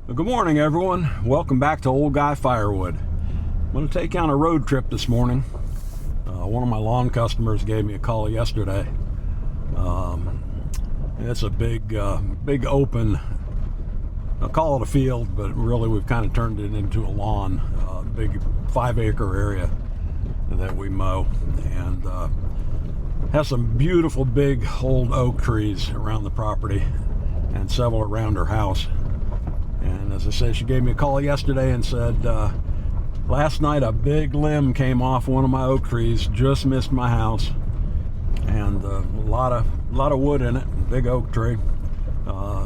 Well, good morning, everyone. Welcome back to Old Guy Firewood. I'm going to take you on a road trip this morning. One of my lawn customers gave me a call yesterday. It's a big open, I'll call it a field, but really we've kind of turned it into a lawn, big 5-acre area that we mow, and has some beautiful big old oak trees around the property and several around her house. And as I said, she gave me a call yesterday and said, last night a big limb came off one of my oak trees, just missed my house, and a lot of wood in it, big oak tree.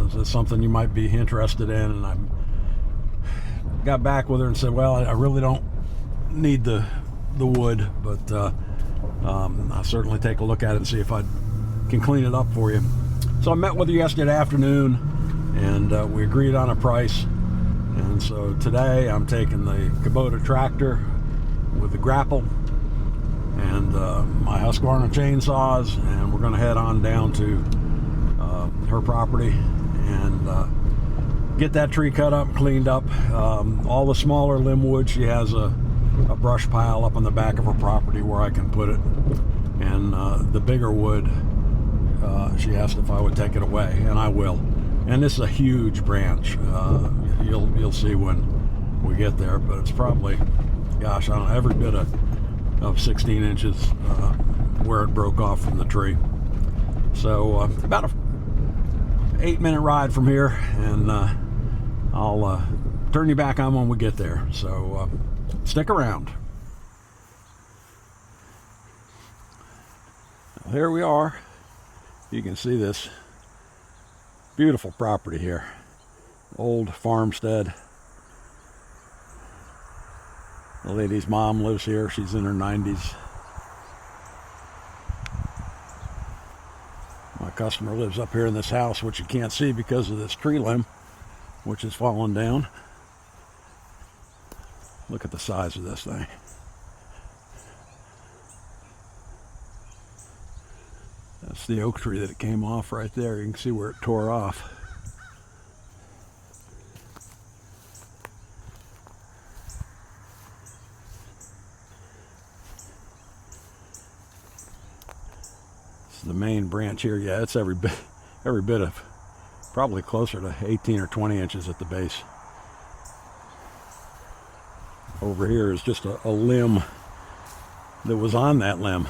Is this something you might be interested in? And I got back with her and said, well, I really don't need the wood, but I'll certainly take a look at it and see if I can clean it up for you. So I met with her yesterday afternoon, and we agreed on a price. And so today I'm taking the Kubota tractor with the grapple and my Husqvarna chainsaws, and we're going to head on down to her property and get that tree cut up, cleaned up. All the smaller limb wood, she has a brush pile up on the back of her property where I can put it, and the bigger wood, she asked if I would take it away, and I will. And this is a huge branch. You'll see when we get there, but it's probably, gosh, I don't know, every bit of 16 inches where it broke off from the tree. So about a 8-minute ride from here, and I'll turn you back on when we get there. So stick around. Well, here we are. You can see this beautiful property here, old farmstead. The lady's mom lives here. She's in her 90s. My customer lives up here in this house, which you can't see because of this tree limb, which is falling down. Look at the size of this thing. That's the oak tree that it came off right there. You can see where it tore off. This is the main branch here. Yeah, it's every bit of, probably closer to 18 or 20 inches at the base. Over here is just a limb that was on that limb.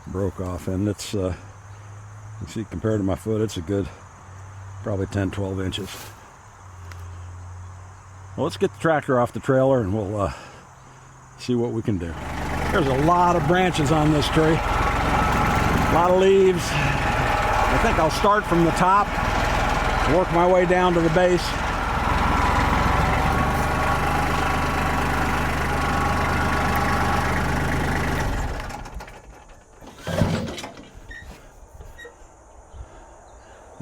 Broke off, and it's you see, compared to my foot, it's a good probably 10-12 inches. Well, let's get the tractor off the trailer and we'll see what we can do. There's a lot of branches on this tree, a lot of leaves. I think I'll start from the top, work my way down to the base.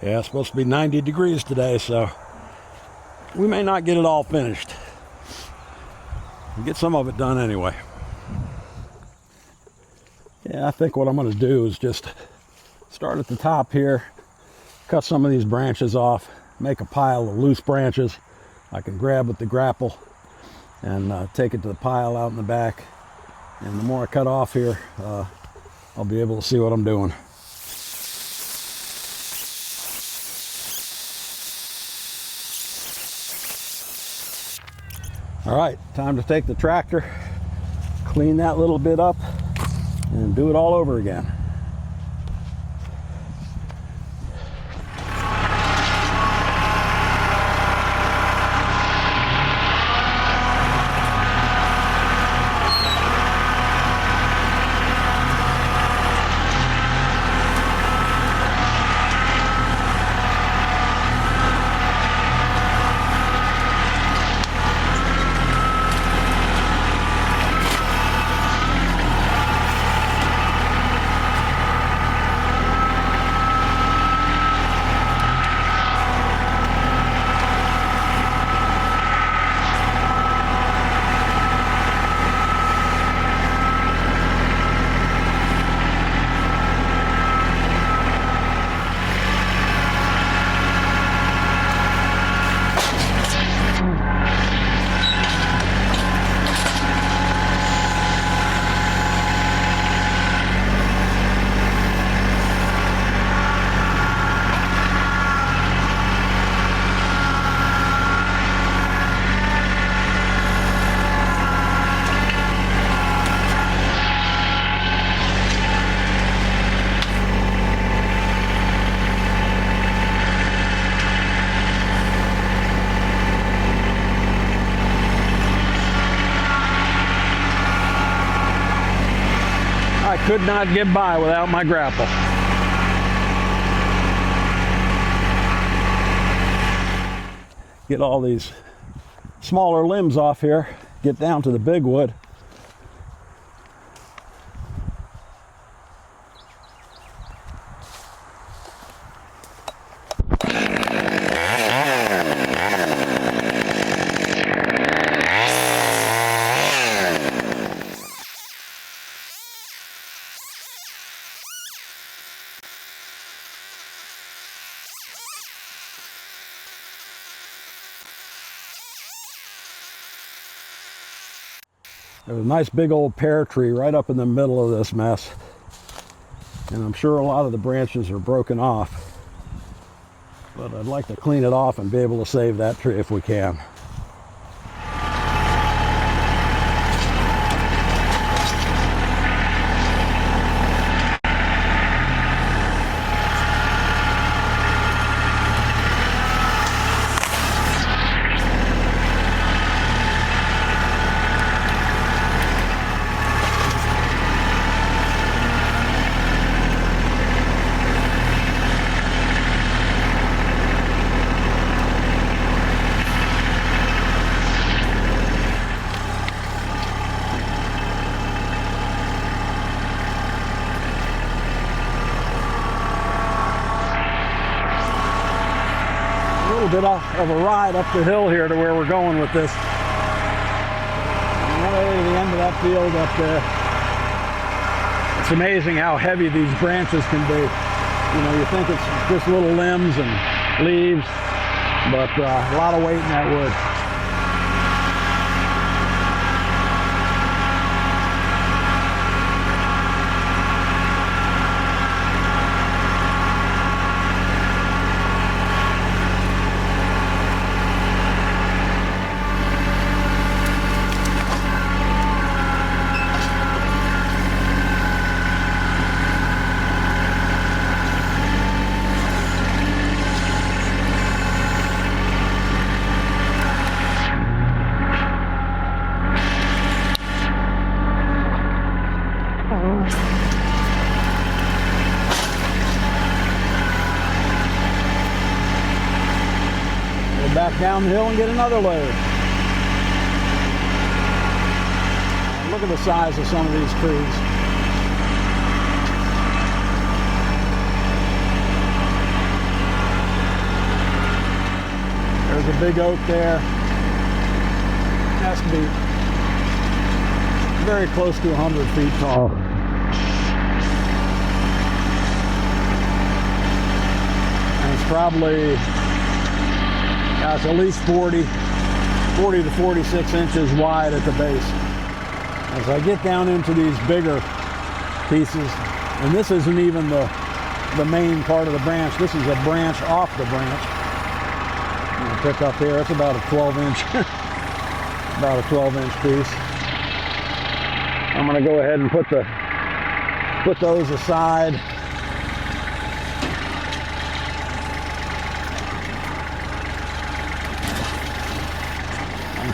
Yeah, it's supposed to be 90 degrees today, so we may not get it all finished. We'll get some of it done anyway. Yeah, I think what I'm going to do is just start at the top here, cut some of these branches off, make a pile of loose branches I can grab with the grapple, and take it to the pile out in the back. And the more I cut off here, I'll be able to see what I'm doing. All right, time to take the tractor, clean that little bit up, and do it all over again. could not get by without my grapple. Get all these smaller limbs off here, get down to the big wood. There's a nice big old pear tree right up in the middle of this mess. And I'm sure a lot of the branches are broken off. But I'd like to clean it off and be able to save that tree if we can. Bit of a ride up the hill here to where we're going with this. All the way to the end of that field up there. It's amazing how heavy these branches can be. You know, you think it's just little limbs and leaves, but a lot of weight in that wood. Back down the hill and get another load. Look at the size of some of these trees. There's a big oak there. Has to be very close to 100 feet tall. And it's probably it's at least 40 to 46 inches wide at the base. As I get down into these bigger pieces, and this isn't even the main part of the branch, this is a branch off the branch. I'm going to pick up here, it's about a 12-inch, about a 12-inch piece. I'm going to go ahead and put those aside.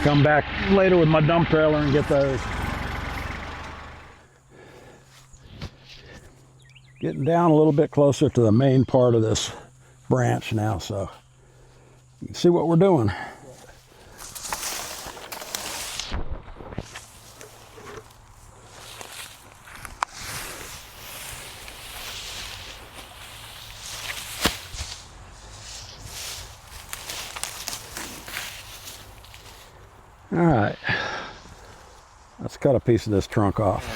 Come back later with my dump trailer and get those. Getting down a little bit closer to the main part of this branch now, so you can see what we're doing. All right, let's cut a piece of this trunk off.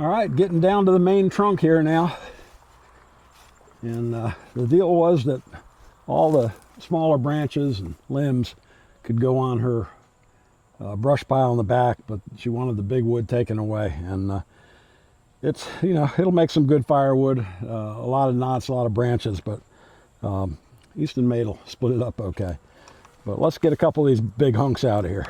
All right, getting down to the main trunk here now. And the deal was that all the smaller branches and limbs could go on her brush pile in the back, but she wanted the big wood taken away. And it's, you know, it'll make some good firewood. A lot of knots, a lot of branches, but Easton Mate will split it up okay. But let's get a couple of these big hunks out of here.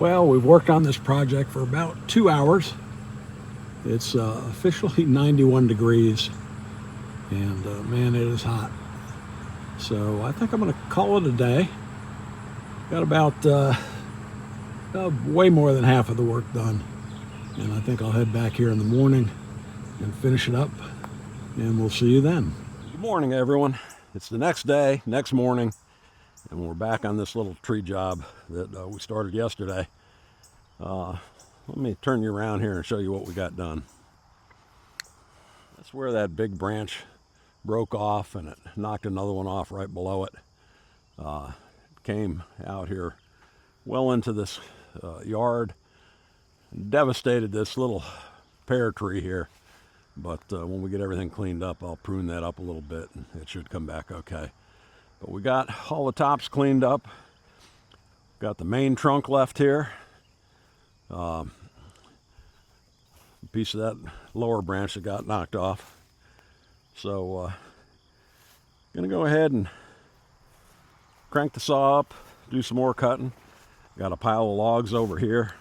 Well, we've worked on this project for about 2 hours. It's officially 91 degrees, and man, it is hot. So I think I'm going to call it a day. Got about way more than half of the work done, and I think I'll head back here in the morning and finish it up, and we'll see you then. Good morning, everyone. It's the next day, next morning, and we're back on this little tree job that we started yesterday. Let me turn you around here and show you what we got done. That's where that big branch broke off, and it knocked another one off right below it. Came out here well into this yard, devastated this little pear tree here. But when we get everything cleaned up, I'll prune that up a little bit, and it should come back okay. But we got all the tops cleaned up. Got the main trunk left here. A piece of that lower branch that got knocked off. So gonna go ahead and crank the saw up, do some more cutting. Got a pile of logs over here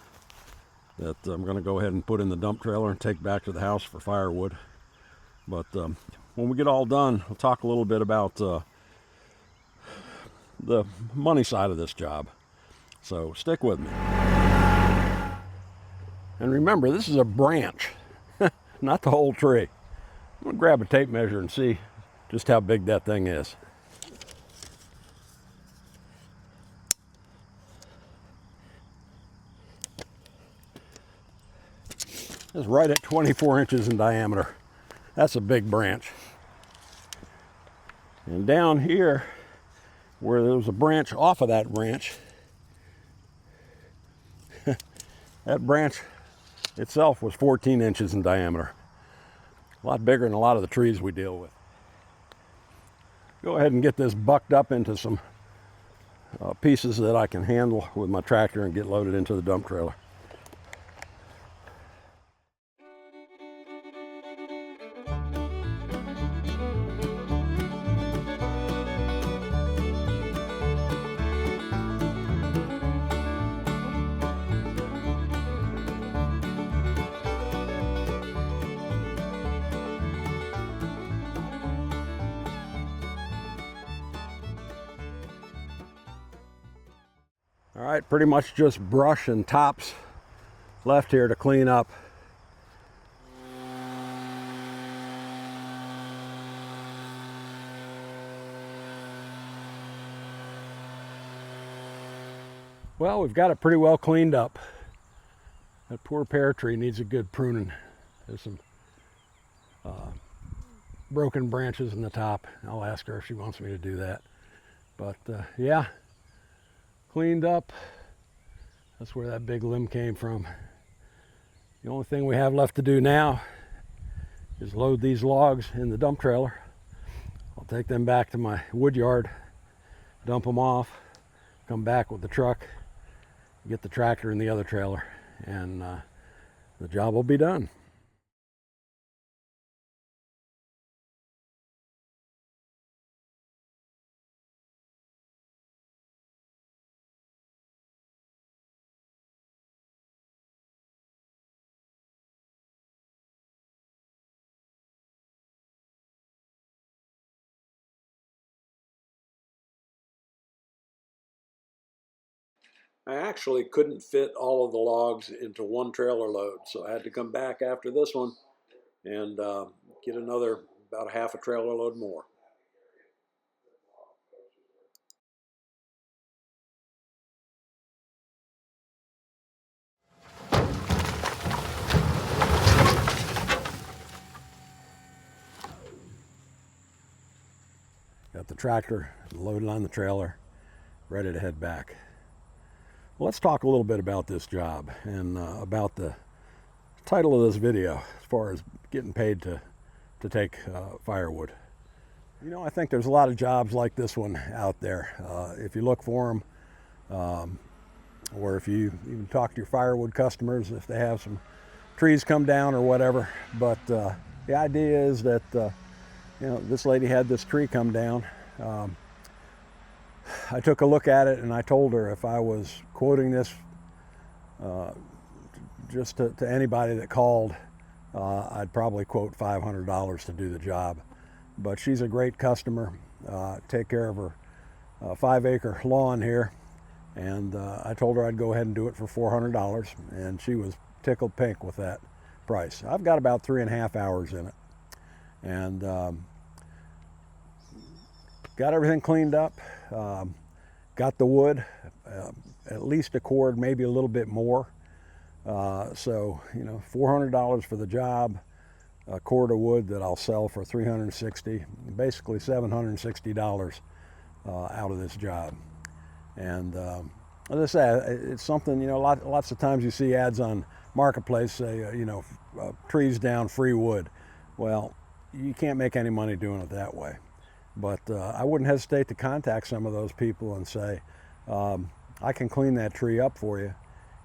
that I'm gonna go ahead and put in the dump trailer and take back to the house for firewood. But when we get all done, we'll talk a little bit about the money side of this job. So stick with me. And remember, this is a branch, not the whole tree. I'm gonna grab a tape measure and see just how big that thing is. It's right at 24 inches in diameter. That's a big branch. And down here, where there was a branch off of that branch, that branch itself was 14 inches in diameter. A lot bigger than a lot of the trees we deal with. Go ahead and get this bucked up into some pieces that I can handle with my tractor and get loaded into the dump trailer. All right, pretty much just brush and tops left here to clean up. Well, we've got it pretty well cleaned up. That poor pear tree needs a good pruning. There's some broken branches in the top. I'll ask her if she wants me to do that. But yeah, cleaned up. That's where that big limb came from. The only thing we have left to do now is load these logs in the dump trailer. I'll take them back to my wood yard, dump them off, come back with the truck, get the tractor in the other trailer, and the job will be done. I actually couldn't fit all of the logs into one trailer load, so I had to come back after this one and get another about a half a trailer load more. Got the tractor loaded on the trailer, ready to head back. Well, let's talk a little bit about this job and about the title of this video as far as getting paid to take firewood. You know, I think there's a lot of jobs like this one out there. If you look for them, or if you even talk to your firewood customers, if they have some trees come down or whatever. But the idea is that you know, this lady had this tree come down. I took a look at it and I told her if I was quoting this just to anybody that called, I'd probably quote $500 to do the job. But she's a great customer. Take care of her 5-acre lawn here, and I told her I'd go ahead and do it for $400, and she was tickled pink with that price. I've got about 3.5 hours in it, and got everything cleaned up. Got the wood, at least a cord, maybe a little bit more. So, you know, $400 for the job, a cord of wood that I'll sell for $360, basically $760 out of this job. And as I say, it's something, you know, lots of times you see ads on Marketplace say, you know, trees down, free wood. Well, you can't make any money doing it that way. But I wouldn't hesitate to contact some of those people and say, I can clean that tree up for you,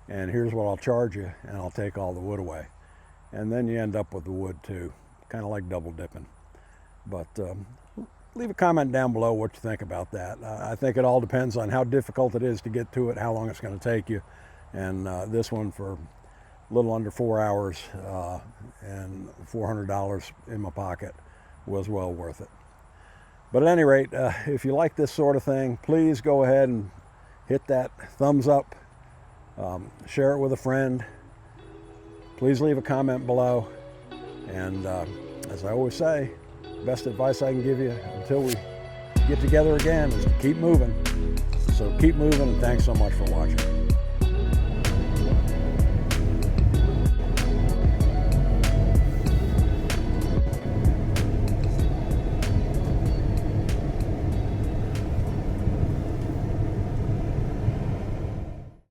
and here's what I'll charge you, and I'll take all the wood away. And then you end up with the wood too, kind of like double dipping. But leave a comment down below what you think about that. I think it all depends on how difficult it is to get to it, how long it's going to take you. And this one, for a little under 4 hours and $400 in my pocket, was well worth it. But at any rate, if you like this sort of thing, please go ahead and hit that thumbs up, share it with a friend. Please leave a comment below. And as I always say, best advice I can give you until we get together again is to keep moving. So keep moving, and thanks so much for watching.